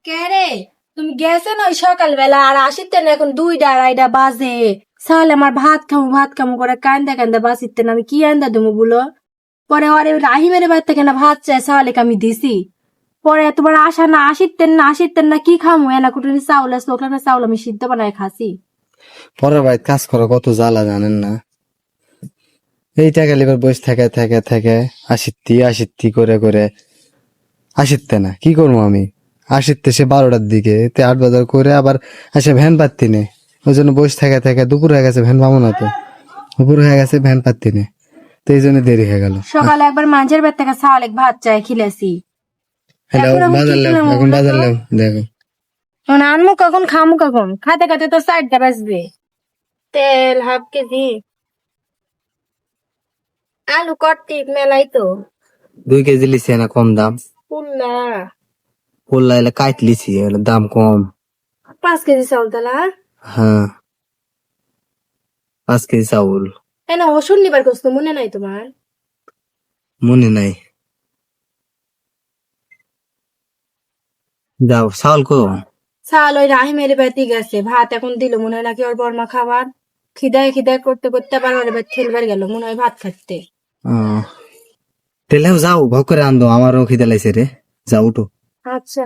কে রে, তুমি গেছে না ওই সকালবেলা আর আসিতে না এখন 2টা 2:30 বাজে। সালে আমার ভাত খামু করে কান্দা কান্দা বাসিতে না আমি কি আন্দা দেবো বলো। পরে ওরে রাহিমের বাড়ি থেকে না ভাত চাই সালেকে আমি দিছি। পরে তোমার আসা না আসিতেন না কি খামু এনা কুটুনি চাউল আছে ওখানে চাউল আমি সিদ্ধ বানায় খাসি। পরের বাড়িতে কাজ করো কত জ্বালা জানেন না। এই টাকা লিবার বসে থেকে থেকে থেকে আসিত্তি করে করে আসিতে না কি করবো আমি। আসিতে সে 12টার দিকে 8 বাজার করে আবার আসে ভ্যান পাত্তি নে। ওই জন্য বসে থেকে থেকে দুপুর হয়ে গেছে ভ্যান পাবো না তো। দুপুর হয়ে গেছে ভ্যান পাত্তি নে, তো এই জন্য দেরি হয়ে গেল। সকালে একবার মাঝের বাড়ি থেকে সালেক ভাত চাই খিলেছি। এখন আমি কি খেলাম এখন বলো বাজার তো? লেও দেখো। আনমু কখন খামু কখন খাতে খাতে তো 4টা বাজবে। তেল হাফ কেজি, আলু কট্টি মেলাই তো 2 কেজি লিছি না কম দাম। পুল্লা পোল্লা এলে কাইট লিছি এলে দাম কম। 5 কেজি চাউল তালা। হ্যাঁ 5 কেজি চাউল না ও শনিবার করছো মনে নাই তোমার? মনে নাই। যাও চাউল কো। চাল ওই রাহিমের বাড়িতে গেছে ভাত এখন দিল মনে হয় নাকি ওর বর্মা খাবার। খিদায় করতে করতে আবার ওর বাড়ি ঠেলবার গেল মনে হয় ভাত খাইতে। তেলেও যাও ভোগ করে আনদো, আমারও খিদে লাইছে রে। যাও উঠো। আচ্ছা।